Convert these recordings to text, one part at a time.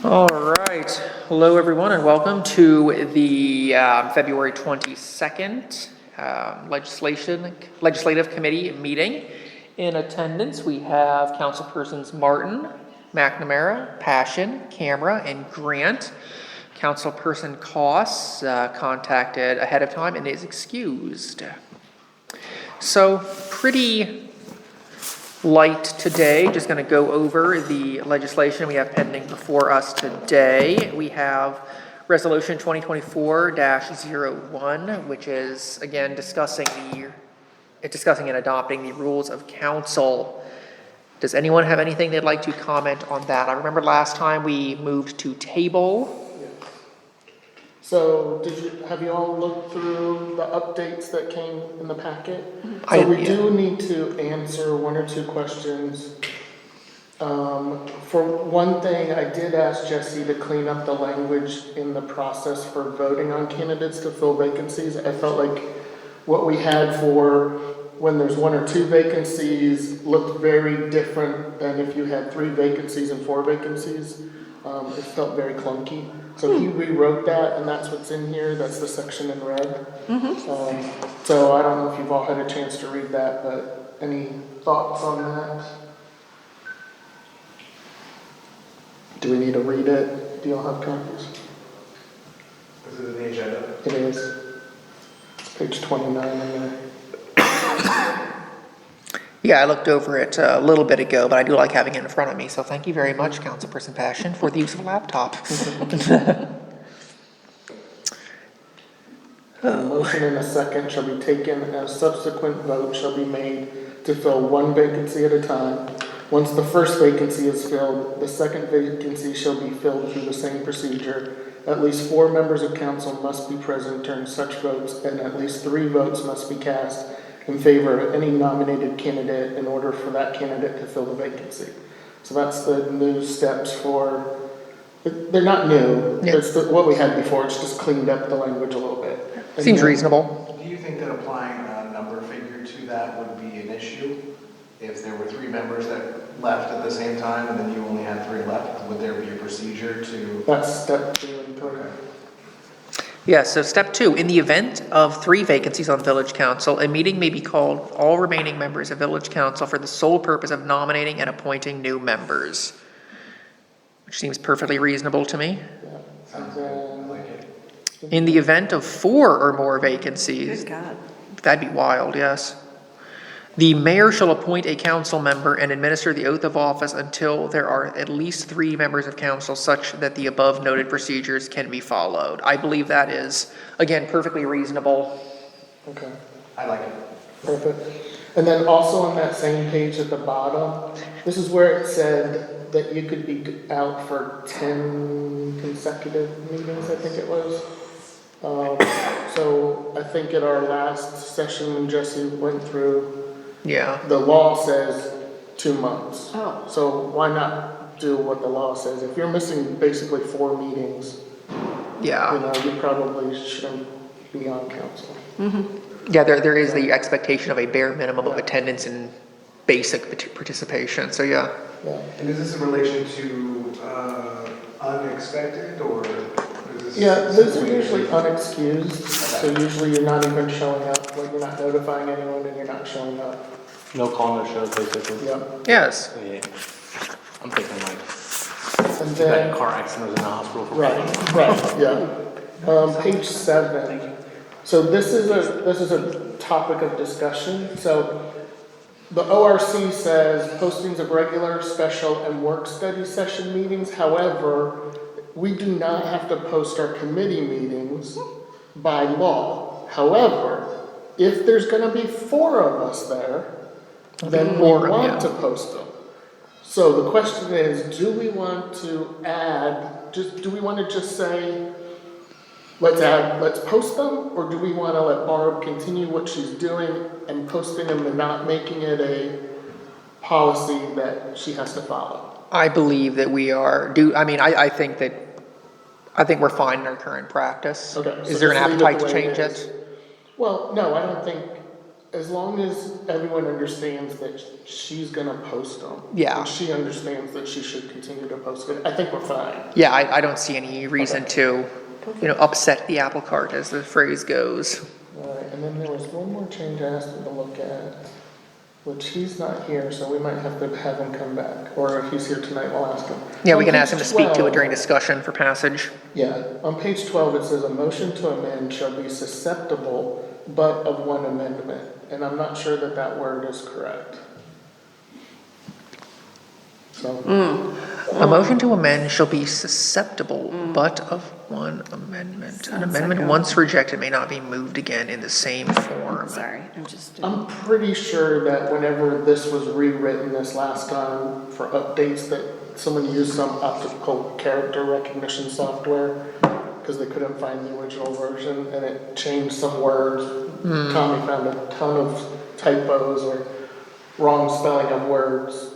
All right. Hello, everyone, and welcome to the February 22nd Legislative Committee meeting. In attendance, we have Councilpersons Martin, McNamara, Passion, Camera, and Grant. Councilperson Koss contacted ahead of time and is excused. So, pretty light today, just going to go over the legislation we have pending before us today. We have Resolution 2024-01, which is again discussing and adopting the rules of council. Does anyone have anything they'd like to comment on that? I remember last time we moved to table. So have you all looked through the updates that came in the packet? We do need to answer one or two questions. For one thing, I did ask Jesse to clean up the language in the process for voting on candidates to fill vacancies. I felt like what we had for when there's one or two vacancies looked very different than if you had 3 vacancies and 4 vacancies. It felt very clunky. So he rewrote that, and that's what's in here. That's the section in red. So I don't know if you've all had a chance to read that, but any thoughts on that? Do we need to read it? Do you all have copies? Is it in the agenda? It is. It's page 29 in there. Yeah, I looked over it a little bit ago, but I do like having it in front of me, so thank you very much, Councilperson Passion, for the use of a laptop. A motion and a second shall be taken, and a subsequent vote shall be made to fill 1 vacancy at a time. Once the first vacancy is filled, the second vacancy shall be filled through the same procedure. At least 4 members of council must be present during such votes, and at least 3 votes must be cast in favor of any nominated candidate in order for that candidate to fill the vacancy. So that's the new steps for, they're not new, it's what we had before, it's just cleaned up the language a little bit. Seems reasonable. Do you think that applying a number figure to that would be an issue? If there were 3 members that left at the same time and then you only had 3 left, would there be a procedure to? That's step 2 in total. Yeah, so step 2, in the event of 3 vacancies on village council, a meeting may be called with all remaining members of village council for the sole purpose of nominating and appointing new members, which seems perfectly reasonable to me. Yeah. And then, Like it. In the event of 4 or more vacancies, Good God. that'd be wild, yes. The mayor shall appoint a council member and administer the oath of office until there are at least 3 members of council such that the above noted procedures can be followed. I believe that is, again, perfectly reasonable. okay, I like it. perfect. And then also on that same page at the bottom, this is where it said that you could be out for 10 consecutive meetings, I think it was. So I think at our last session when Jesse went through, Yeah. the law says 2 months. Oh. So why not do what the law says? If you're missing basically 4 meetings, Yeah. you probably shouldn't be on council. Yeah, there is the expectation of a bare minimum of attendance and basic participation, so yeah. Yeah. And is this in relation to unexpected or is this? Yeah, those are usually unexcused, so usually you're not even showing up, like you're not notifying anyone and you're not showing up. No call, no show, basically. Yeah. Yes. Yeah. I'm thinking like, And bad then, car accident, I was in the hospital for. right, yeah. Page 7. So this is a topic of discussion. So the ORC says postings of regular, special, and work study session meetings. However, we do not have to post our committee meetings by law. However, if there's going to be 4 of us there, then we Quorum, want yeah. to post them. So the question is, do we want to do we want to just say, let's post them, or do we want to let Barb continue what she's doing and posting them and not making it a policy that she has to follow? I believe that we are, I think we're fine in our current practice. Okay, so Is there an just leave it appetite the to way change it is. it? Well, no, I don't think, as long as everyone understands that she's gonna post them. Yeah. And she understands that she should continue to post it, I think we're fine. Yeah, I don't see any reason to, upset the apple cart, as the phrase goes. Alright, and then there was one more change I asked him to look at, which he's not here, so we might have to have him come back, or if he's here tonight, we'll ask him. Yeah, we On can ask him to page speak to 12 it during discussion for passage. Yeah, on page 12, it says a motion to amend shall be susceptible but of one amendment, and I'm not sure that that word is correct. So, A motion to amend shall be susceptible but of one amendment. An Sounds amendment like a- once rejected may not be moved again in the same form. Sorry, I'm just. I'm pretty sure that whenever this was rewritten this last time for updates, that someone used some optical character recognition software, because they couldn't find the original version, and it changed some words. Tommy found a ton of typos or wrong spelling of words.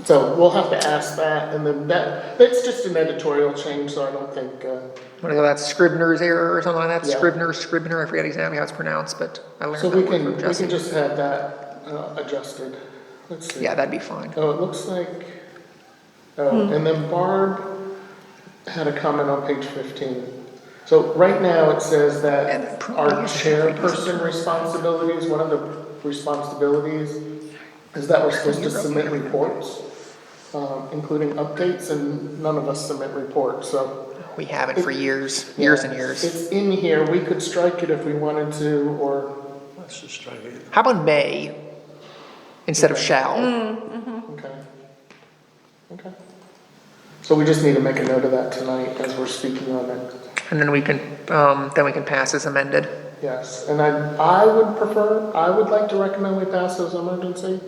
So we'll have to ask that, and then that's just an editorial change, so I don't think, Whatever that's Scribner's error or something like that, Yeah. Scribner, I forget exactly how it's pronounced, but I learned so that we word can, from we Jesse. can just have that adjusted. Let's see. Yeah, that'd be fine. Oh, it looks like, and then Barb had a comment on page 15. So right now it says And that approve our the use of chairperson responsibilities, one of the responsibilities is that we're supposed to submit reports, including updates, and none of us submit reports, so. We haven't for years and Yeah, years. It's in here, we could strike it if we wanted to, or, Let's just try it. How about may instead of shall? okay. Okay. So we just need to make a note of that tonight as we're speaking on it. And then we can pass as amended. Yes, and I would like to recommend we pass as emergency.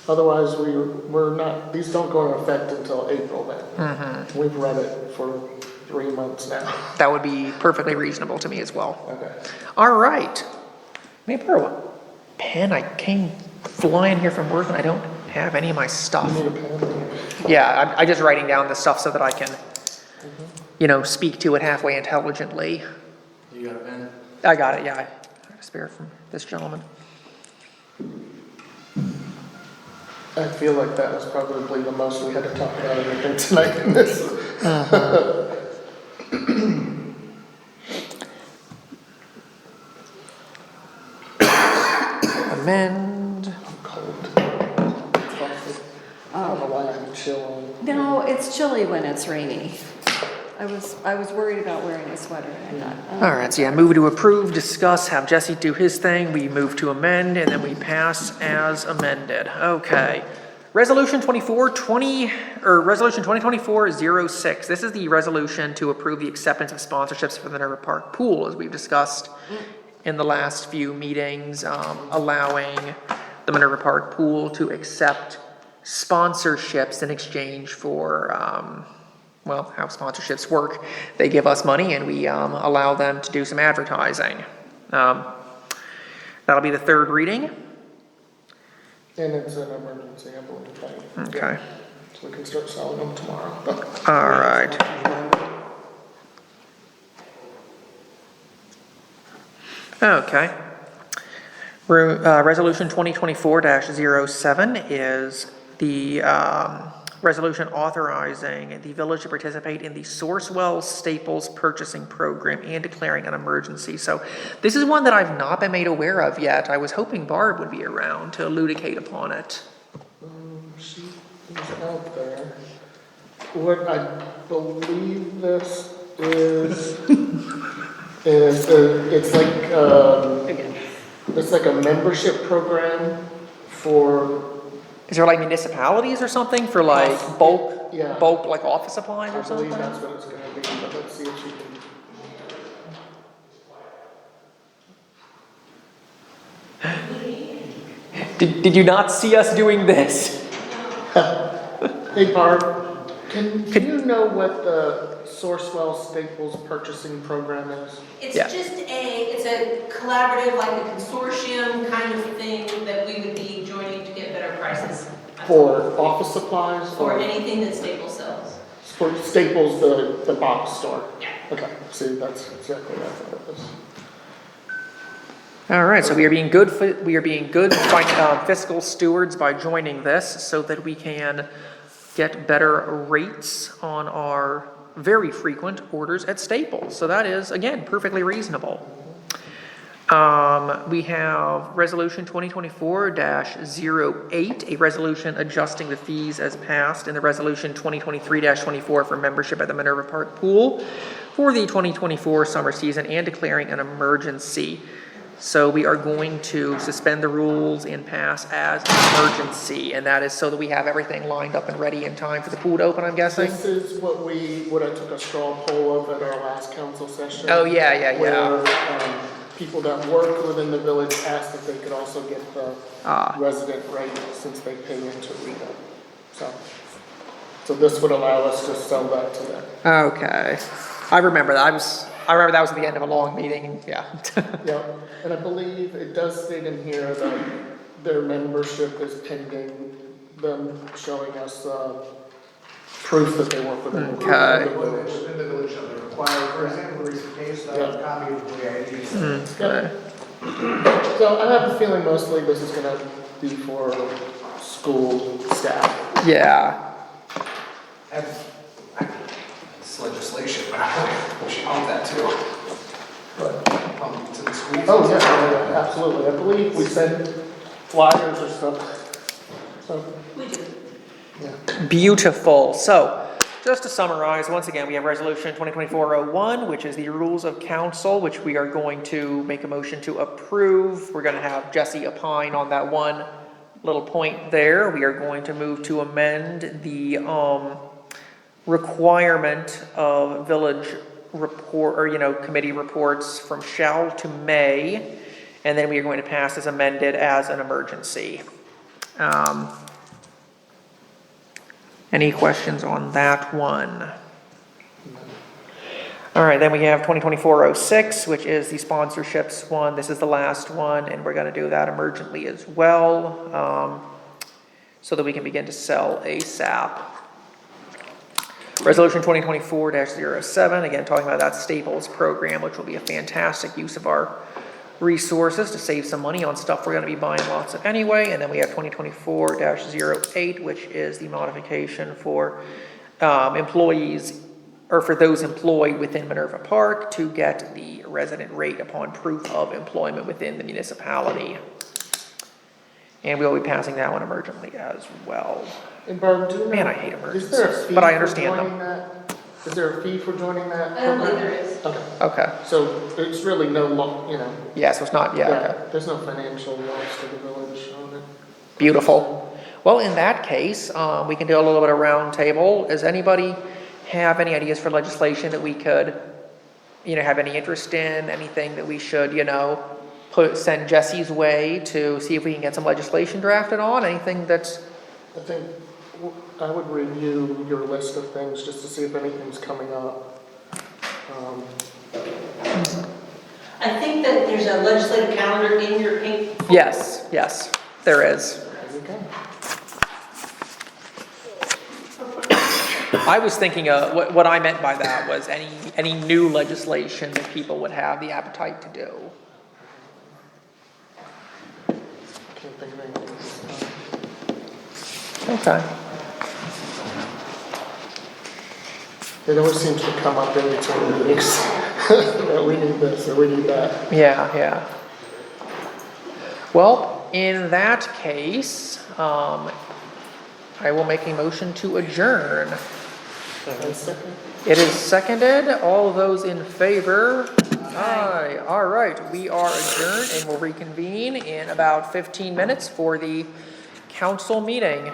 Otherwise, we're not, these don't go into effect until April then. We've read it for 3 months now. That would be perfectly reasonable to me as well. Okay. All right. May I borrow a pen? I came flying here from work and I don't have any of my stuff. You need a pen? Yeah, I'm just writing down the stuff so that I can, speak to it halfway intelligently. You got a pen? I got it, yeah. I have a spare from this gentleman. I feel like that was probably the most we had to talk about anything tonight in this. Amend. I'm cold. I don't know why I have a chill on. No, it's chilly when it's rainy. I was worried about wearing a sweater and I thought. oh. All right, so yeah, move to approve, discuss, have Jesse do his thing, we move to amend, and then we pass as amended. Okay. Resolution 2024-06. This is the resolution to approve the acceptance of sponsorships for the Minerva Park Pool, as we've discussed in the last few meetings, allowing the Minerva Park Pool to accept sponsorships in exchange for, how sponsorships work. They give us money and we allow them to do some advertising. That'll be the third reading. And it's an emergency, I believe, right? Okay. So we can start selling them tomorrow. But All right. Okay. Resolution 2024-07 is the resolution authorizing the village to participate in the Sourcewell Staples Purchasing Program and declaring an emergency. So this is one that I've not been made aware of yet. I was hoping Barb would be around to elucidate upon it. she is out there. What I believe this is, it's like a membership program for, Is there like municipalities or something for like bulk, Yeah. like office supplies I or believe something? that's what it's gonna be, but let's see if she can. Did you not see us doing this? Hey Barb, can you know what the Sourcewell Staples Purchasing Program is? It's Yeah. it's a collaborative, like a consortium kind of thing that we would be joining to get better prices. For office supplies? For anything that Staples sells. For Staples, the box store? Yeah. Okay, see, that's exactly what I thought it was. All right, so we are being good, fiscal stewards by joining this so that we can get better rates on our very frequent orders at Staples. So that is, again, perfectly reasonable. We have Resolution 2024-08, a resolution adjusting the fees as passed in the Resolution 2023-24 for membership at the Minerva Park Pool for the 2024 summer season and declaring an emergency. So we are going to suspend the rules and pass as an emergency, and that is so that we have everything lined up and ready in time for the pool to open, I'm guessing? This is what I took a straw poll of at our last council session. Oh, yeah. Where, people that work within the village asked if they could also get the resident rate since they pay into RETA. So this would allow us to sell that to them. Okay. I remember that. I remember that was at the end of a long meeting, yeah. Yeah, and I believe it does state in here that their membership is pending them showing us, proof that they work within the Okay. village. Within the village shall be required, for example, the recent case, a copy of the IDs. Okay. So I have a feeling mostly this is gonna be for school staff. Yeah. It's legislation, but I we should pump that too. Pump to the schools. Oh, yeah, absolutely. I believe we sent flyers or stuff. So, We do. yeah. Beautiful. So, just to summarize, once again, we have Resolution 2024-01, which is the rules of council, which we are going to make a motion to approve. We're going to have Jesse opine on that one little point there. We are going to move to amend the requirement of village report, or, committee reports from shall to may, and then we are going to pass as amended as an emergency. Any questions on that one? All right, then we have 2024-06, which is the sponsorships one. This is the last one, and we're going to do that emergently as well, so that we can begin to sell ASAP. Resolution 2024-07, again, talking about that Staples program, which will be a fantastic use of our resources to save some money on stuff we're going to be buying lots of anyway. And then we have 2024-08, which is the modification for employees, or for those employed within Minerva Park to get the resident rate upon proof of employment within the municipality. And we'll be passing that one emergently as well. And Barb, do you know? Man, I hate Is there a emergencies, fee but I for understand joining that? Is there a fee for joining that I don't program? believe there is. Okay, Okay, so it's really no, yeah, so it's not, yeah, okay. there's no financial loss to the village on it. Beautiful. Well, in that case, we can do a little bit of round table. Does anybody have any ideas for legislation that we could, have any interest in? Anything that we should, send Jesse's way to see if we can get some legislation drafted on? Anything that's, I think I would review your list of things just to see if anything's coming up. I think that there's a legislative calendar in your pink. folder. yes, there is. There you go. I was thinking, what I meant by that was any new legislation that people would have the appetite to do. Can't think of anything. Okay. It always seems to come up in between meetings. That we need this or we need that. Yeah. Well, in that case, I will make a motion to adjourn. And second, It is seconded. All those in favor? Aye. All right, we are adjourned and will reconvene in about 15 minutes for the council meeting.